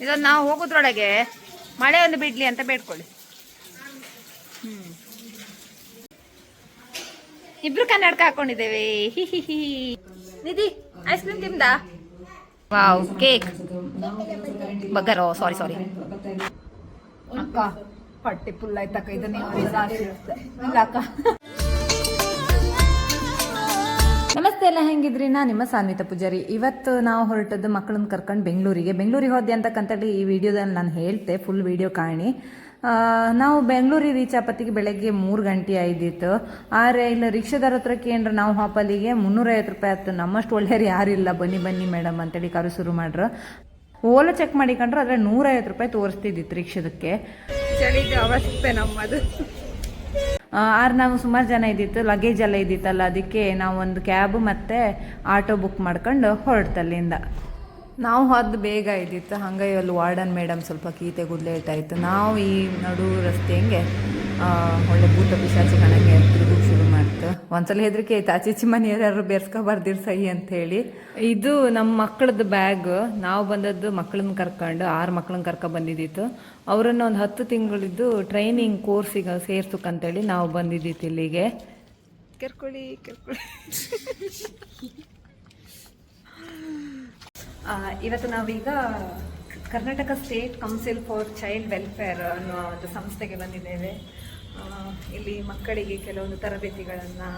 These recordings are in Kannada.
ಇದೊಂದು ನಾವು ಹೋಗೋದ್ರೊಳಗೆ ಮಳೆ ಒಂದು ಬಿಡ್ಲಿ ಅಂತ ಬೇಡ್ಕೊಳ್ಳಿ. ಇಬ್ರು ಕನ್ನಡಕ ಹಾಕೊಂಡಿದ್ದೇವೆ. ಹಿ ಹಿ ಹಿ. ನಿಧಿ ಐಸ್ ಕ್ರೀಮ್ ತಿಂದ? ವಾವ್, ಕೇಕ್ ಬಗರೋ. ಸಾರಿ ಅಕ್ಕ, ಹೊಟ್ಟೆ ಫುಲ್ ಆಯ್ತಕ್ಕ. ಇದು ನೀವು ಇಲ್ಲ ಅಕ್ಕ. ನಮಸ್ತೆ, ಎಲ್ಲ ಹೆಂಗಿದ್ರಿ? ನಾ ನಿಮ್ಮ ಸಾನ್ವಿತಾ ಪೂಜಾರಿ. ಇವತ್ತು ನಾವು ಹೊರಟದ್ದು ಮಕ್ಕಳನ್ನ ಕರ್ಕೊಂಡು ಬೆಂಗಳೂರಿಗೆ ಹೋದೆ ಅಂತಕ್ಕಂಥದ್ದು ಈ ವಿಡಿಯೋದಲ್ಲಿ ನಾನು ಹೇಳ್ತೆ. ಫುಲ್ ವಿಡಿಯೋ ಕಾಣಿ. ನಾವು ಬೆಂಗಳೂರಿಗೆ ರೀಚ್ ಆಪತ್ತಿಗೆ ಬೆಳಗ್ಗೆ 3 ಗಂಟೆ ಆಯ್ದಿತ್ತು. ಆದ್ರೆ ಇಲ್ಲ ರಿಕ್ಷಾದಾರ ಹತ್ರಕ್ಕೆ ಏನ್ರ ನಾವು ಹಾಪಲ್ಲಿಗೆ 350 ರೂಪಾಯಿ ಆಯ್ತು. ನಮ್ಮಷ್ಟು ಒಳ್ಳೆಯರು ಯಾರಿಲ್ಲ. ಬನ್ನಿ ಮೇಡಮ್ ಅಂತೇಳಿ ಕರು ಶುರು ಮಾಡ್ರು. ಓಲಾ ಚೆಕ್ ಮಾಡಿಕೊಂಡ್ರೆ ಅದ್ರ 150 ರೂಪಾಯಿ ತೋರಿಸ್ತಿದ್ದಿತ್ತು ರಿಕ್ಷಾದಕ್ಕೆ. ಚಳಿಗೆ ಅವಸ್ಥೆ ನಮ್ಮದು. ನಾವು ಸುಮಾರು ಜನ ಇದ್ದಿತ್ತು, ಲಗೇಜ್ ಎಲ್ಲ ಇದ್ದಿತ್ತಲ್ಲ, ಅದಕ್ಕೆ ನಾವು ಒಂದು ಕ್ಯಾಬ್ ಮತ್ತು ಆಟೋ ಬುಕ್ ಮಾಡ್ಕೊಂಡು ಹೊರಡ್ತಲ್ಲಿಂದ. ನಾವು ಹೋದ್ ಬೇಗ ಇದ್ದಿತ್ತು. ಹಂಗಾಗಿ ಅಲ್ಲಿ ವಾರ್ಡನ್ ಮೇಡಮ್ ಸ್ವಲ್ಪ ಕೀತೆಗೂ ಲೇಟ್ ಆಯಿತು. ನಾವು ಈ ನಡು ರಸ್ತೆ ಹಂಗೆ ಒಳ್ಳೆ ಭೂತ ಪಿಶಾಚಿ ಕಣಗೆ ತಿರುಗೋಕೆ ಶುರು ಮಾಡ್ತು. ಒಂದ್ಸಲ ಹೆದರಿಕೆ ಆಯ್ತು, ಆಚೀಚಿ ಮನೆಯವ್ರು ಯಾರು ಬೆರ್ಸ್ಕೊಬಾರ್ದಿರ್ ಸಹಿ ಅಂಥೇಳಿ. ಇದು ನಮ್ಮ ಮಕ್ಕಳದ್ದು ಬ್ಯಾಗ್. ನಾವು ಬಂದದ್ದು ಮಕ್ಕಳನ್ನ ಕರ್ಕೊಂಡು 6 ಮಕ್ಕಳನ್ನ ಕರ್ಕೊಂಡು ಬಂದಿದ್ದಿತ್ತು. ಅವರನ್ನು ಒಂದು 10 ತಿಂಗಳಿದ್ದು ಟ್ರೈನಿಂಗ್ ಕೋರ್ಸಿಗೆ ಸೇರ್ಸಕ್ಕಂತೇಳಿ ನಾವು ಬಂದಿದ್ದಿತ್ತು ಇಲ್ಲಿಗೆ. ಕೆರ್ಕೊಳ್ಳಿ ಇವತ್ತು ನಾವೀಗ Karnataka state council for child welfare ಅನ್ನೋ ಒಂದು ಸಂಸ್ಥೆಗೆ ಬಂದಿದ್ದೇವೆ. ಇಲ್ಲಿ ಮಕ್ಕಳಿಗೆ ಕೆಲವೊಂದು ತರಬೇತಿಗಳನ್ನು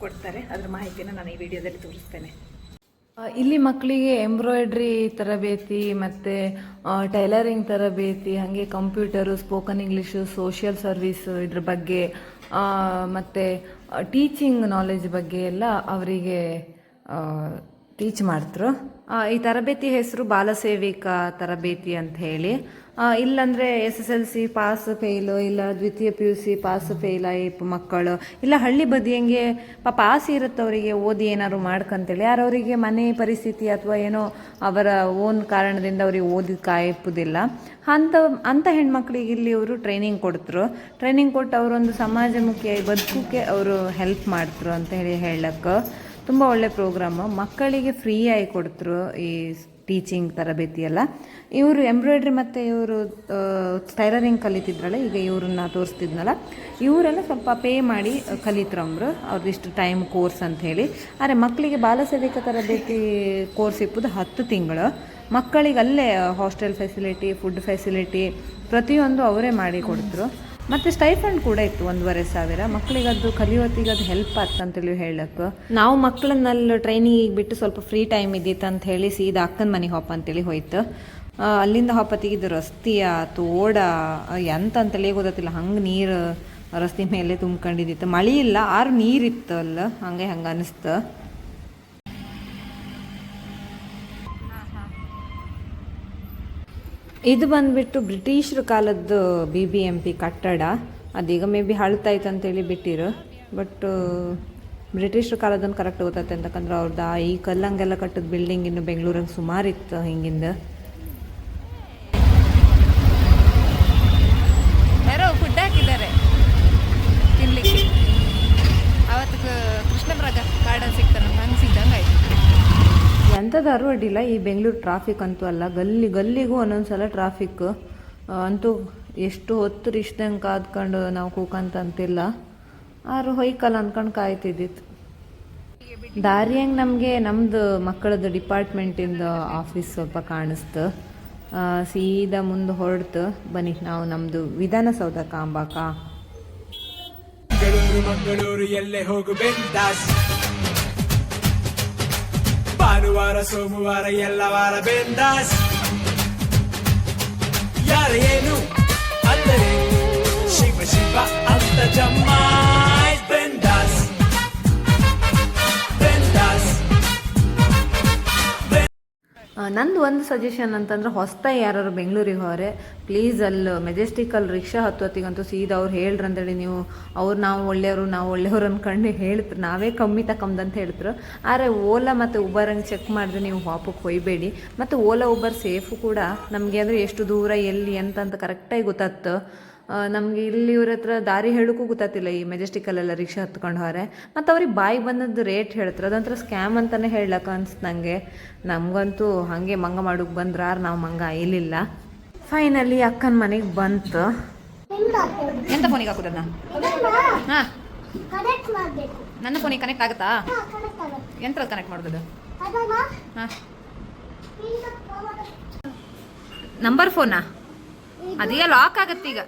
ಕೊಡ್ತಾರೆ. ಅದರ ಮಾಹಿತಿನ ನಾನು ಈ ವಿಡಿಯೋದಲ್ಲಿ ತೋರಿಸ್ತೇನೆ. ಇಲ್ಲಿ ಮಕ್ಕಳಿಗೆ ಎಂಬ್ರಾಯ್ಡ್ರಿ ತರಬೇತಿ ಮತ್ತು ಟೈಲರಿಂಗ್ ತರಬೇತಿ, ಹಾಗೆ computer, spoken English, social service ಇದ್ರ ಬಗ್ಗೆ ಮತ್ತು ಟೀಚಿಂಗ್ ನಾಲೆಜ್ ಬಗ್ಗೆ ಎಲ್ಲ ಅವರಿಗೆ ಟೀಚ್ ಮಾಡ್ತರು. ಈ ತರಬೇತಿ ಹೆಸರು ಬಾಲಸೇವಿಕಾ ತರಬೇತಿ ಅಂತ ಹೇಳಿ. ಇಲ್ಲಾಂದರೆ SSLC ಪಾಸ್ ಫೇಲು, ಇಲ್ಲ ದ್ವಿತೀಯ PUC ಪಾಸ್ ಫೇಲ್ ಆಗಿ ಮಕ್ಕಳು, ಇಲ್ಲ ಹಳ್ಳಿ ಬದಿಯಂಗೆ ಪಾಪ ಆಸೆ ಇರುತ್ತೆ ಅವರಿಗೆ ಓದಿ ಏನಾದ್ರು ಮಾಡ್ಕಂತೇಳಿ. ಯಾರವರಿಗೆ ಮನೆ ಪರಿಸ್ಥಿತಿ ಅಥವಾ ಏನೋ ಅವರ ಓನ್ ಕಾರಣದಿಂದ ಅವ್ರಿಗೆ ಓದಿ ಕಾಯಿಪುದಿಲ್ಲ ಅಂಥ ಹೆಣ್ಮಕ್ಳಿಗೆ ಇಲ್ಲಿ ಅವರು ಟ್ರೈನಿಂಗ್ ಕೊಡ್ತರು. ಟ್ರೈನಿಂಗ್ ಕೊಟ್ಟು ಅವರೊಂದು ಸಮಾಜಮುಖಿಯಾಗಿ ಬದುಕೋಕ್ಕೆ ಅವರು ಹೆಲ್ಪ್ ಮಾಡ್ತರು ಅಂತ ಹೇಳಕ್ಕೆ ತುಂಬ ಒಳ್ಳೆ ಪ್ರೋಗ್ರಾಮು. ಮಕ್ಕಳಿಗೆ ಫ್ರೀಯಾಗಿ ಕೊಡ್ತರು ಈ ಟೀಚಿಂಗ್ ತರಬೇತಿ ಎಲ್ಲ. ಇವರು ಎಂಬ್ರಾಯ್ಡ್ರಿ ಮತ್ತು ಇವರು ಟೈಲರಿಂಗ್ ಕಲಿತಿದ್ರಲ್ಲ, ಈಗ ಇವ್ರನ್ನ ತೋರಿಸ್ತಿದ್ನಲ್ಲ, ಇವರೆಲ್ಲ ಸ್ವಲ್ಪ ಪೇ ಮಾಡಿ ಕಲಿತ್ರಮ್ರು. ಅವ್ರದ್ದಿಷ್ಟು ಟೈಮ್ ಕೋರ್ಸ್ ಅಂತ ಹೇಳಿ. ಆದರೆ ಮಕ್ಕಳಿಗೆ ಬಾಲಸೇವಿಕ ತರಬೇತಿ ಕೋರ್ಸ್ ಇಪ್ಪದು 10 ತಿಂಗಳು. ಮಕ್ಕಳಿಗೆ ಅಲ್ಲೇ ಹಾಸ್ಟೆಲ್ ಫೆಸಿಲಿಟಿ, ಫುಡ್ ಫೆಸಿಲಿಟಿ ಪ್ರತಿಯೊಂದು ಅವರೇ ಮಾಡಿ ಕೊಡ್ತರು. ಮತ್ತು ಸ್ಟೈಫಂಡ್ ಕೂಡ ಇತ್ತು 1,500. ಮಕ್ಕಳಿಗೆ ಅದು ಕಲಿಯೋತ್ತಿಗೆ ಅದು ಹೆಲ್ಪ್ ಆಗ್ತಂತೇಳಿ ಹೇಳಕ್ಕೆ. ನಾವು ಮಕ್ಕಳನ್ನಲ್ಲಿ ಟ್ರೈನಿಂಗಿಗೆ ಬಿಟ್ಟು ಸ್ವಲ್ಪ ಫ್ರೀ ಟೈಮ್ ಇದ್ದಿತ್ತು ಅಂತ ಹೇಳಿ ಸೀದಾ ಅಕ್ಕನ ಮನೆಗೆ ಹೋಪ ಅಂತೇಳಿ ಹೋಯ್ತು. ಅಲ್ಲಿಂದ ಹೋಪತ್ತಿಗಿದ್ದು ರಸ್ತೆಯ ತೋಡ ಎಂತಂತೇಳಿ ಗೊತ್ತಿಲ್ಲ, ಹಂಗೆ ನೀರು ರಸ್ತೆ ಮೇಲೆ ತುಂಬ್ಕೊಂಡಿದ್ದಿತ್ತು. ಮಳೆ ಇಲ್ಲ, ನೀರಿತ್ತು ಅಲ್ಲ, ಹಂಗೆ ಅನಿಸ್ತು. ಇದು ಬಂದುಬಿಟ್ಟು ಬ್ರಿಟಿಷರ ಕಾಲದ್ದು BBMP ಕಟ್ಟಡ. ಅದೀಗ ಮೇ ಬಿ ಹಳ್ತಾಯ್ತು ಅಂತೇಳಿ ಬಿಟ್ಟಿರು. ಬಟ್ ಬ್ರಿಟಿಷರ ಕಾಲದನ್ನು ಕರೆಕ್ಟ್ ಗೊತ್ತೈತೆ ಅಂತಕಂದ್ರೆ ಅವ್ರದ್ದು ಈ ಕಲ್ಲಂಗೆಲ್ಲ ಕಟ್ಟಿದ ಬಿಲ್ಡಿಂಗ್ ಇನ್ನು ಬೆಂಗಳೂರಿಗೆ ಸುಮಾರು ಇತ್ತು ಹಿಂಗಿಂದ. ಯಾರೋ ಫುಡ್ ಹಾಕಿದ್ದಾರೆ ತಿನ್ಲಿಕ್ಕೆ. ಅವತ್ತು ಕೃಷ್ಣಮೃಗ ಗಾರ್ಡನ್ ಸಿಗ್ತಾನೆ, ಹಂಗೆ ಸಿಗ್ದಂಗೆ ಆಯ್ತು. ಎಂಥದಾರು ಅಡ್ಡಿಲ್ಲ, ಈ ಬೆಂಗಳೂರು ಟ್ರಾಫಿಕ್ ಅಂತೂ ಅಲ್ಲ. ಗಲ್ಲಿಗೂ ಒಂದೊಂದ್ಸಲ ಟ್ರಾಫಿಕ್ ಅಂತೂ ಎಷ್ಟು ಹೊತ್ತು ಇಷ್ಟಂಗೆ ಕಾದ್ಕೊಂಡು ನಾವು ಕೂಕಂತಂತಿಲ್ಲ. ಆರು ಹೊಯ್ಕಲ್ಲ ಅಂದ್ಕೊಂಡು ಕಾಯ್ತಿದ್ದಿತ್ತು. ದಾರಿಯಂಗೆ ನಮಗೆ ನಮ್ಮದು ಮಕ್ಕಳದ್ದು ಡಿಪಾರ್ಟ್ಮೆಂಟಿಂದ ಆಫೀಸ್ ಸ್ವಲ್ಪ ಕಾಣಿಸ್ತು. ಸೀದಾ ಮುಂದೆ ಹೊರಡ್ತು. ಬನ್ನಿ ನಾವು ನಮ್ಮದು ವಿಧಾನಸೌಧ ಕಾಂಬಾಕ. ಮಂಗಳೂರು ಎಲ್ಲೇ ಹೋಗು ಬೆಂದಾಸ್, ಭಾನುವಾರ ಸೋಮವಾರ ಎಲ್ಲ ವಾರ ಬೆಂದಾಸ್. ಯಾರ ಏನು ಅಂದರೆ ಶಿವ ಶಿವ ಅಂತ ಜಮ್ಮಾಯ್ ಬೆಂದಾಸ್ ಬೆಂದಾಸ್. ನಂದು ಒಂದು ಸಜೆಷನ್ ಅಂತಂದ್ರೆ, ಹೊಸ್ತಾಗಿ ಯಾರು ಬೆಂಗಳೂರಿಗೆ ಹೋರೆ ಪ್ಲೀಸ್ ಅಲ್ಲಿ ಮೆಜೆಸ್ಟಿಕಲ್ಲಿ ರಿಕ್ಷಾ ಹತ್ತೊತ್ತಿಗಂತೂ ಸೀದಾ ಅವ್ರು ಹೇಳ್ರಂತೇಳಿ ನೀವು ನಾವು ಒಳ್ಳೆಯವರು ಅಂದ್ಕೊಂಡು ಹೇಳ್ತಾರೆ. ನಾವೇ ಕಮ್ಮಿ ತಕೊಂಬಂತ ಹೇಳ್ತಾರೆ. ಆದರೆ ಓಲಾ ಮತ್ತು ಉಬರ್ ಹಂಗೆ ಚೆಕ್ ಮಾಡಿದ್ರೆ ನೀವು ವಾಪಕ್ಕೆ ಹೊಯ್ಬೇಡಿ. ಮತ್ತು ಓಲಾ ಉಬರ್ ಸೇಫು ಕೂಡ. ನಮಗೆ ಅಂದರೆ ಎಷ್ಟು ದೂರ ಎಲ್ಲಿ ಎಂತ ಕರೆಕ್ಟಾಗಿ ಗೊತ್ತಾಗ್ತು. ನಮಗೆ ಇಲ್ಲಿ ಇವ್ರ ಹತ್ರ ದಾರಿ ಹೇಳೋಕ್ಕೂ ಗೊತ್ತಾತಿಲ್ಲ, ಈ ಮೆಜೆಸ್ಟಿಕಲ್ಲೆಲ್ಲ ರಿಕ್ಷಾ ಹತ್ಕೊಂಡು ಹೋರೆ. ಮತ್ತು ಅವ್ರಿಗೆ ಬಾಯಿ ಬಂದದ್ದು ರೇಟ್ ಹೇಳ್ತಾರೆ, ಅದೊಂಥರ ಸ್ಕ್ಯಾಮ್ ಅಂತಲೇ ಹೇಳಕ್ಕೆ ಅನ್ಸ್ತು ನನಗೆ. ನಮಗಂತೂ ಹಾಗೆ ಮಂಗ ಮಾಡೋಕ್ಕೆ ಬಂದ್ರಾರು ನಾವು ಮಂಗ ಇಲ್ಲಿಲ್ಲ. ಫೈನಲಿ ಅಕ್ಕನ ಮನೆಗೆ ಬಂತು. ಎಂತ ಫೋನಿಗೆ ಹಾಕೋದನ್ನ? ಹಾಂ, ನನ್ನ ಫೋನಿಗೆ ಕನೆಕ್ಟ್ ಆಗುತ್ತಾ? ಎಂತ ಕನೆಕ್ಟ್ ಮಾಡೋದು? ಹಾಂ, ನಂಬರ್ ಫೋನಾ? ಅದೀಗ ಲಾಕ್ ಆಗತ್ತೀಗ.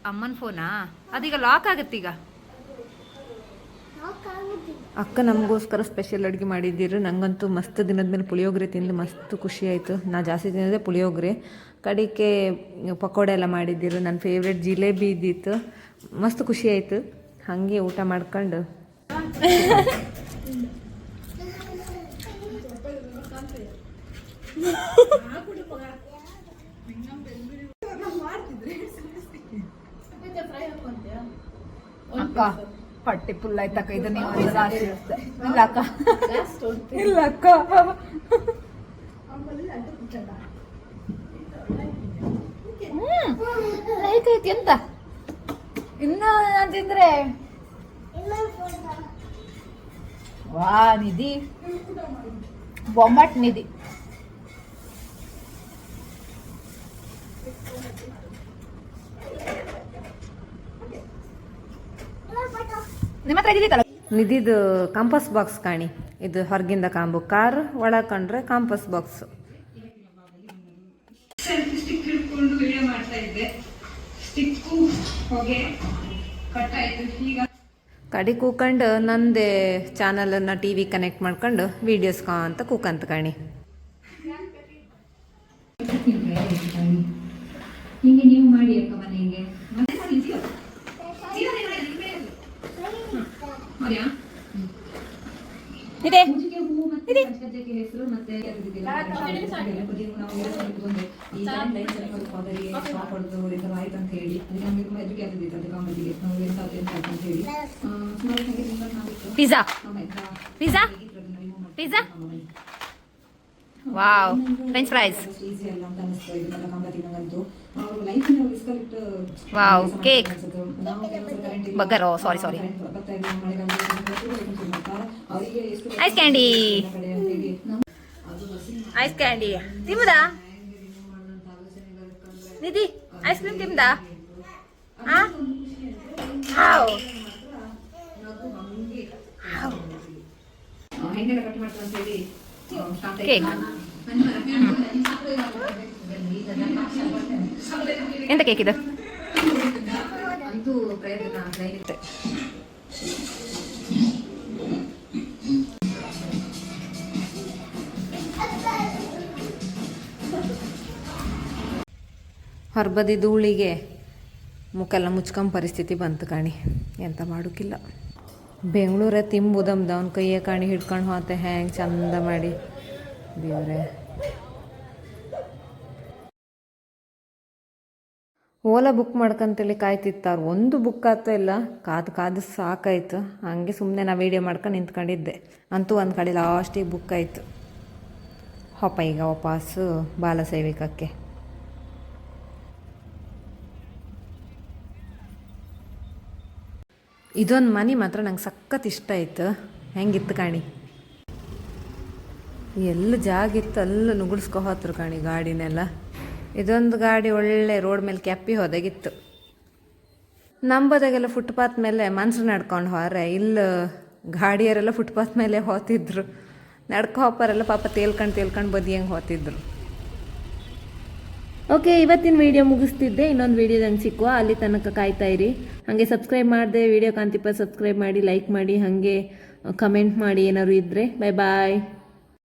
ಅಮ್ಮನ ಫೋನಾ? ಅದೀಗ ಲಾಕ್ ಆಗತ್ತೀಗ. ಅಕ್ಕ ನಮಗೋಸ್ಕರ ಸ್ಪೆಷಲ್ ಅಡುಗೆ ಮಾಡಿದ್ದೀರು. ನನಗಂತೂ ಮಸ್ತ್ ದಿನದ ಮೇಲೆ ಪುಳಿಯೋಗರೆ ತಿಂದು ಮಸ್ತ್ ಖುಷಿ ಆಯಿತು. ನಾ ಜಾಸ್ತಿ ತಿನ್ನೋದೇ ಪುಳಿಯೋಗರೆ. ಕಡಿಕೆ ಪಕೋಡೆ ಎಲ್ಲ ಮಾಡಿದ್ದೀರು. ನನ್ನ ಫೇವ್ರೆಟ್ ಜಿಲೇಬಿ ಇದ್ದಿತ್ತು. ಮಸ್ತ್ ಖುಷಿ ಆಯಿತು. ಹಾಗೆ ಊಟ ಮಾಡ್ಕೊಂಡು ಅಕ್ಕ ಹೊಟ್ಟೆ ಫುಲ್ ಆಯ್ತಕ್ಕ. ಇದು ನೀವು ಇಲ್ಲ ಅಕ್ಕ, ಇಲ್ಲ ಅಕ್ಕ. ಲೈಕ್ ಐತಿ ಎಂತ ಇನ್ನು ತಿಂದ್ರೆ ವಾ ನಿಧಿ ಬೊಂಬಾಟ್ ನಿಧಿ. ನಿಮ್ಮ ಹತ್ರ ಇದ್ದಿತ್ತಲ್ಲ ನಿಧಿದು ಕಾಂಪಸ್ ಬಾಕ್ಸ್ ಕಾಣಿ. ಇದು ಹೊರಗಿಂದ ಕಾಂಬು, ಕಾರ್ ಒಳಗೆ ಕಂಡ್ರೆ ಕಾಂಪಸ್ ಬಾಕ್ಸ್. ಸ್ಟಿಕ್ ಹಿಡ್ಕೊಂಡು ವಿಡಿಯೋ ಮಾಡ್ತಾ ಇದ್ದೆ. ಸ್ಟಿಕ್ಕು ಹೊಗೆ ಕಟ್ಟಾಯಿತು. ಈಗ ಕಡಿ ಕೂಕೊಂಡು ನಂದೇ ಚಾನಲನ್ನು TV ಕನೆಕ್ಟ್ ಮಾಡ್ಕೊಂಡು ವೀಡಿಯೋಸ್ ಅಂತ ಕೂಕಂತ ಕಾಣಿ. ಹಿಂಗೆ ನೀವು ಮಾಡಿ ಅಕ್ಕ ಮನೆಗೆ ಇದೆ ಹೆಸರು ಮತ್ತೆ pizza pizza pizza wow French fries wow cake ಬಗರ್ sorry ice candy ice candy ತಿಂಬುದಾ ನಿಧಿ? ಐಸ್ ಕ್ರೀಮ್ ತಿಂಬುದಾ? ಕೇಕ್ ಎಂತ ಕೇಕ್ ಇದು? ಹೊರಬದಿ ಧೂಳಿಗೆ ಮುಖೆಲ್ಲ ಮುಚ್ಕೊಂಬ ಪರಿಸ್ಥಿತಿ ಬಂತು ಕಾಣಿ. ಎಂತ ಮಾಡೋಕ್ಕಿಲ್ಲ. ಬೆಂಗಳೂರೇ ತಿಂಬುದಮ್ದ ಅವ್ನ ಕೈಯೇ ಕಾಣಿ ಹಿಡ್ಕೊಂಡು ಹೋತೆ ಹ್ಯಾಂಗೆ ಚಂದ ಮಾಡಿ ದೇವ್ರೆ. ಓಲಾ ಬುಕ್ ಮಾಡ್ಕೊಂತೇಳಿ ಕಾಯ್ತಿತ್ತಾರ. ಒಂದು ಬುಕ್ ಆಗ್ತಾ ಇಲ್ಲ. ಕಾದು ಸಾಕಾಯ್ತು. ಹಂಗೆ ಸುಮ್ಮನೆ ನಾ ವೀಡಿಯೋ ಮಾಡ್ಕೊಂಡು ನಿಂತ್ಕೊಂಡಿದ್ದೆ. ಅಂತೂ ಒಂದು ಕಡೆ ಲಾಸ್ಟಿಗೆ ಬುಕ್ ಆಯಿತು. ಹೊಪ್ಪ ಈಗ ವಾಪಸ್ಸು ಬಾಲಸೇವಿಕಕ್ಕೆ. ಇದೊಂದು ಮನೆ ಮಾತ್ರ ನಂಗೆ ಸಖತ್ ಇಷ್ಟ ಆಯ್ತು. ಹೆಂಗಿತ್ತು ಕಾಣಿ, ಎಲ್ಲ ಜಾಗಿತ್ತು ಅಲ್ಲಿ ನುಗ್ಗಿಸ್ಕೊ ಹೋತ್ರು ಕಾಣಿ ಗಾಡಿನೆಲ್ಲ. ಇದೊಂದು ಗಾಡಿ ಒಳ್ಳೆ ರೋಡ್ ಮೇಲೆ ಕೆಪ್ಪಿ ಹೋದಾಗಿತ್ತು. ನಂಬದಾಗೆಲ್ಲ ಫುಟ್ಪಾತ್ ಮೇಲೆ ಮನ್ಸರು ನಡ್ಕೊಂಡು ಹೋರೆ. ಇಲ್ಲಿ ಗಾಡಿಯರೆಲ್ಲ ಫುಟ್ಪಾತ್ ಮೇಲೆ ಹೋತಿದ್ರು. ನಡ್ಕೊ ಹೋಪರೆಲ್ಲ ಪಾಪ ತೇಲ್ಕೊಂಡು ಬದಿಯಂಗೆ ಹೋತಿದ್ರು. ಓಕೆ, ಇವತ್ತಿನ ವೀಡಿಯೋ ಮುಗಿಸ್ತಿದ್ದೆ. ಇನ್ನೊಂದು ವೀಡಿಯೋದಂಗೆ ಸಿಕ್ಕುವ, ಅಲ್ಲಿ ತನಕ ಕಾಯ್ತಾ ಇರಿ. ಹಾಗೆ ಸಬ್ಸ್ಕ್ರೈಬ್ ಮಾಡಿದೆ ವಿಡಿಯೋ ಕಾಂತಿಪ್ಪ ಸಬ್ಸ್ಕ್ರೈಬ್ ಮಾಡಿ, ಲೈಕ್ ಮಾಡಿ, ಹಾಗೆ ಕಮೆಂಟ್ ಮಾಡಿ ಏನಾದ್ರು ಇದ್ದರೆ. ಬಾಯ್ ಬಾಯ್.